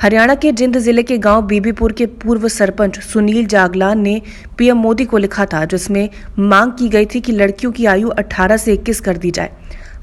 हरियाणा के जिंद जिले के गांव बीबीपुर के पूर्व सरपंच सुनील जागलान ने पीएम मोदी को लिखा था, जिसमें मांग की गई थी कि लड़कियों की आयु 18 से 21 कर दी जाए।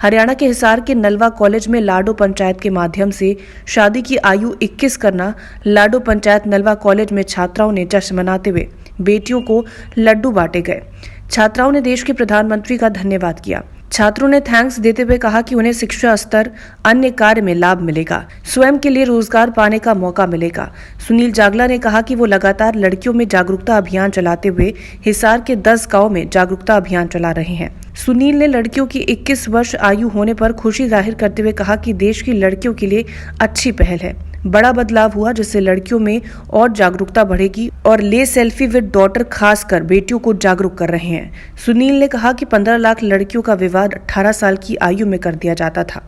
हरियाणा के हिसार के नलवा कॉलेज में लाडो पंचायत के माध्यम से शादी की आयु 21 करना। लाडो पंचायत नलवा कॉलेज में छात्राओं ने जश्न मनाते हुए बेटियों को लड्डू बांटे गए। छात्राओं ने देश के प्रधानमंत्री का धन्यवाद किया। छात्रों ने थैंक्स देते हुए कहा कि उन्हें शिक्षा स्तर, अन्य कार्य में लाभ मिलेगा, स्वयं के लिए रोजगार पाने का मौका मिलेगा। सुनील जागला ने कहा कि वो लगातार लड़कियों में जागरूकता अभियान चलाते हुए हिसार के 10 गांव में जागरूकता अभियान चला रहे हैं। सुनील ने लड़कियों की 21 वर्ष आयु होने पर खुशी जाहिर करते हुए कहा कि देश की लड़कियों के लिए अच्छी पहल है, बड़ा बदलाव हुआ जिससे लड़कियों में और जागरूकता बढ़ेगी और ले सेल्फी विद डॉटर खासकर बेटियों को जागरूक कर रहे हैं। सुनील ने कहा कि 15 लाख लड़कियों का विवाह 18 साल की आयु में कर दिया जाता था।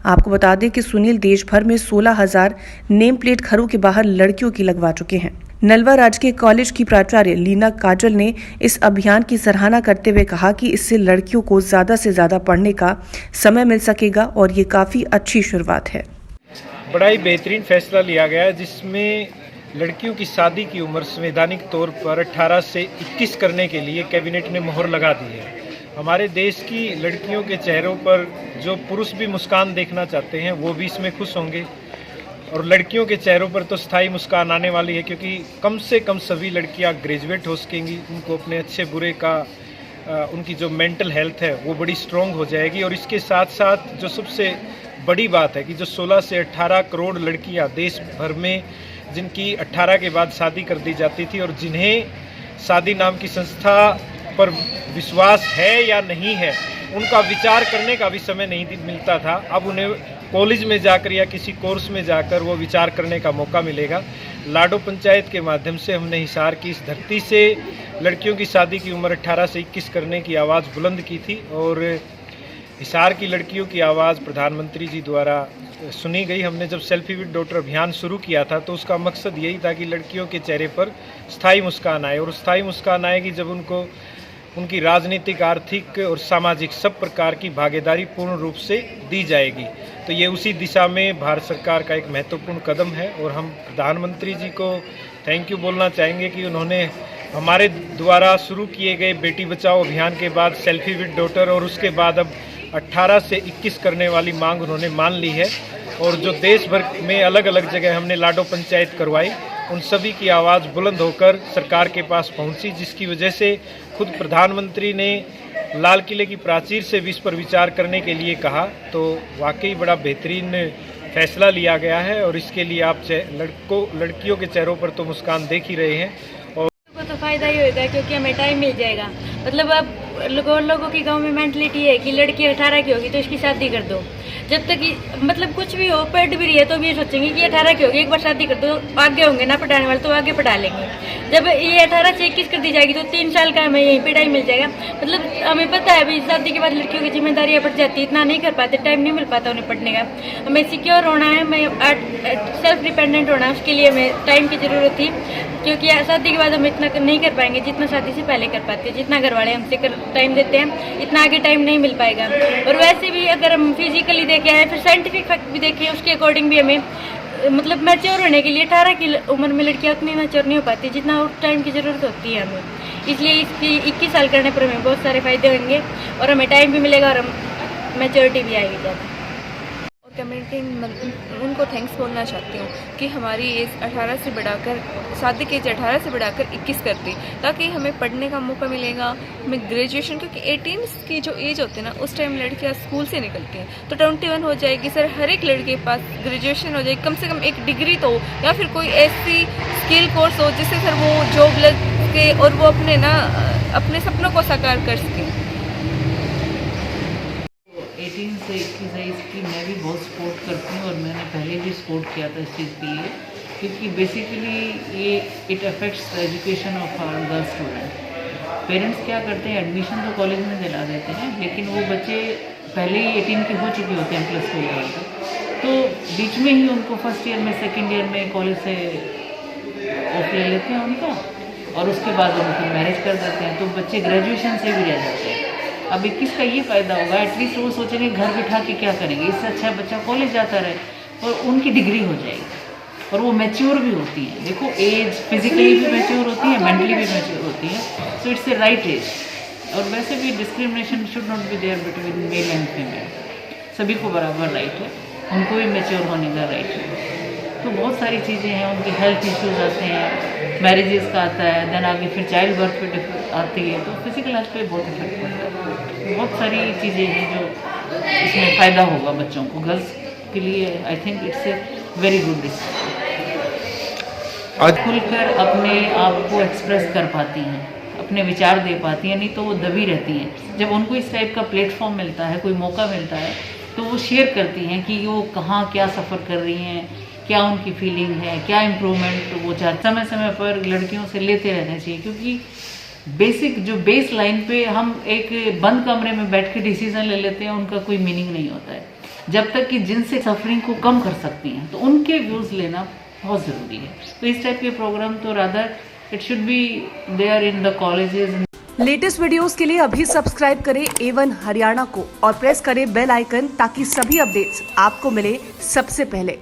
आपको बता दें कि सुनील देश भर में 16,000 नेम प्लेट घरों के बाहर लड़कियों की लगवा चुके हैं। नलवा राजकीय कॉलेज की प्राचार्य लीना काजल ने इस अभियान की सराहना करते हुए कहा कि इससे लड़कियों को ज्यादा से ज्यादा पढ़ने का समय मिल सकेगा और ये काफी अच्छी शुरुआत है। बड़ा ही बेहतरीन फैसला लिया गया है, जिसमें लड़कियों की शादी की उम्र संवैधानिक तौर पर 18 से 21 करने के लिए कैबिनेट ने मोहर लगा दी है। हमारे देश की लड़कियों के चेहरों पर जो पुरुष भी मुस्कान देखना चाहते हैं वो भी इसमें खुश होंगे और लड़कियों के चेहरों पर तो स्थायी मुस्कान आने वाली है, क्योंकि कम से कम सभी लड़कियां ग्रेजुएट हो सकेंगी। उनको अपने अच्छे बुरे का उनकी जो मेंटल हेल्थ है वो बड़ी स्ट्रॉन्ग हो जाएगी। और इसके साथ साथ जो सबसे बड़ी बात है कि जो 16 से 18 करोड़ लड़कियां देश भर में जिनकी 18 के बाद शादी कर दी जाती थी और जिन्हें शादी नाम की संस्था पर विश्वास है या नहीं है, उनका विचार करने का भी समय नहीं मिलता था। अब उन्हें कॉलेज में जाकर या किसी कोर्स में जाकर वो विचार करने का मौका मिलेगा। लाडो पंचायत के माध्यम से हमने हिसार की इस धरती से लड़कियों की शादी की उम्र 18 से 21 करने की आवाज़ बुलंद की थी और हिसार की लड़कियों की आवाज़ प्रधानमंत्री जी द्वारा सुनी गई। हमने जब सेल्फी विद डॉटर अभियान शुरू किया था तो उसका मकसद यही था कि लड़कियों के चेहरे पर स्थायी मुस्कान आए, और स्थायी मुस्कान आएगी जब उनको उनकी राजनीतिक, आर्थिक और सामाजिक सब प्रकार की भागीदारी पूर्ण रूप से दी जाएगी। तो ये उसी दिशा में भारत सरकार का एक महत्वपूर्ण कदम है और हम प्रधानमंत्री जी को थैंक यू बोलना चाहेंगे कि उन्होंने हमारे द्वारा शुरू किए गए बेटी बचाओ अभियान के बाद सेल्फी विद डॉटर और उसके बाद अब 18 से 21 करने वाली मांग उन्होंने मान ली है। और जो देश भर में अलग अलग जगह हमने लाडो पंचायत करवाई, उन सभी की आवाज़ बुलंद होकर सरकार के पास पहुंची, जिसकी वजह से खुद प्रधानमंत्री ने लाल किले की प्राचीर से भी इस पर विचार करने के लिए कहा। तो वाकई बड़ा बेहतरीन फैसला लिया गया है और इसके लिए आप लड़कियों के चेहरों पर तो मुस्कान देख ही रहे हैं। और तो फायदा ही होगा क्योंकि हमें टाइम मिल जाएगा। मतलब अब लोगों की गांव में मेंटलिटी है कि लड़की 18 की होगी तो इसकी शादी कर दो। जब तक मतलब कुछ भी हो, पढ़ भी रही है तो भी ये सोचेंगे कि 18 की होगी, एक बार शादी कर दो, आगे होंगे ना पढ़ाने वाले तो आगे पढ़ा लेंगे। जब ये 18 से 21 कर दी जाएगी तो 3 साल का हमें यहीं पे टाइम मिल जाएगा। मतलब हमें पता है भाई शादी के बाद लड़कियों की जिम्मेदारियां बढ़ जाती है, इतना नहीं कर पाते, टाइम नहीं मिल पाता उन्हें पढ़ने का। हमें सिक्योर होना है, हमें सेल्फ डिपेंडेंट होना है, उसके लिए हमें टाइम की ज़रूरत थी, क्योंकि शादी के बाद हम इतना नहीं कर पाएंगे जितना शादी से पहले कर पाते हैं। जितना घर वाले हमसे टाइम देते हैं इतना आगे टाइम नहीं मिल पाएगा। और वैसे भी अगर हम फिजिकली देखें हैं, फिर साइंटिफिक फैक्ट भी देखें, उसके अकॉर्डिंग भी हमें मतलब मैच्योर होने के लिए 18 की उम्र में लड़कियां उतनी मैच्योर नहीं हो पाती जितना और टाइम की ज़रूरत होती है हमें। इसलिए इसकी 21 साल करने पर हमें बहुत सारे फायदे होंगे और हमें टाइम भी मिलेगा और हम मैच्योरिटी भी आएगी ज़्यादा। कमेंटिंग उनको थैंक्स बोलना चाहती हूँ कि हमारी एज 18 से बढ़ाकर शादी की एज 18 से बढ़ाकर 21 कर दी, ताकि हमें पढ़ने का मौका मिलेगा, हमें ग्रेजुएशन, क्योंकि 18 की जो एज होती है ना उस टाइम लड़कियाँ स्कूल से निकलती हैं तो 21 हो जाएगी। सर हर एक लड़के के पास ग्रेजुएशन हो जाएगी, कम से कम एक डिग्री तो हो या फिर कोई ऐसी स्किल कोर्स हो जिससे सर वो जॉब लग के और वो अपने सपनों को साकार कर सकें। 18 से 21 एज की मैं भी बहुत सपोर्ट करती हूँ और मैंने पहले भी सपोर्ट किया था इस चीज़ के लिए, क्योंकि बेसिकली ये it affects the education of our girl student. Parents क्या करते हैं, एडमिशन तो कॉलेज में दिला देते हैं, लेकिन वो बच्चे पहले ही 18 के हो चुके होते हैं +2 लेवल तक, तो बीच में ही उनको फर्स्ट ईयर में, सेकेंड ईयर में कॉलेज से ऑफ ले लेते हैं उनका और उसके बाद उनकी मैरिज कर देते हैं, तो बच्चे ग्रेजुएशन से भी रह जाते हैं। अब 21 का ये फ़ायदा होगा, एटलीस्ट वो सोचेंगे घर बिठा के क्या करेंगे, इससे अच्छा बच्चा कॉलेज जाता रहे और उनकी डिग्री हो जाएगी। और वो मैच्योर भी होती हैं। देखो एज फिजिकली भी मैच्योर होती है, मेंटली भी मैच्योर होती है, so it's a right age. और वैसे भी discrimination should not be there between male and female, सभी को बराबर राइट है, उनको भी मैच्योर होने का राइट है। तो बहुत सारी चीज़ें हैं, उनकी हेल्थ इश्यूज आते हैं, मैरिजेस का आता है, देन आगे फिर चाइल्ड बर्थ पे आती है, तो फिजिकल हेल्थ पे बहुत इफेक्ट पड़ता है। बहुत सारी चीज़ें हैं जो इसमें फ़ायदा होगा बच्चों को, गर्ल्स के लिए I think it's a very good decision. खुलकर अपने आप को एक्सप्रेस कर पाती हैं, अपने विचार दे पाती हैं, नहीं तो वो दबी रहती हैं। जब उनको इस टाइप का प्लेटफॉर्म मिलता है, कोई मौका मिलता है, तो वो शेयर करती हैं कि वो कहाँ क्या सफ़र कर रही हैं, क्या उनकी फीलिंग है, क्या इम्प्रूवमेंट वो चाहते। समय समय पर लड़कियों से लेते रहना चाहिए, क्योंकि बेसिक जो बेस लाइन पे हम एक बंद कमरे में बैठ के डिसीजन ले लेते हैं, उनका कोई मीनिंग नहीं होता है। जब तक कि जिनसे सफरिंग को कम कर सकती हैं, तो उनके व्यूज़ लेना बहुत ज़रूरी है। तो इस टाइप के प्रोग्राम तो rather it should be there in the colleges. Latest videos के लिए अभी सब्सक्राइब करें A1 हरियाणा को और प्रेस करें बेल आइकन ताकि सभी अपडेट्स आपको मिले सबसे पहले।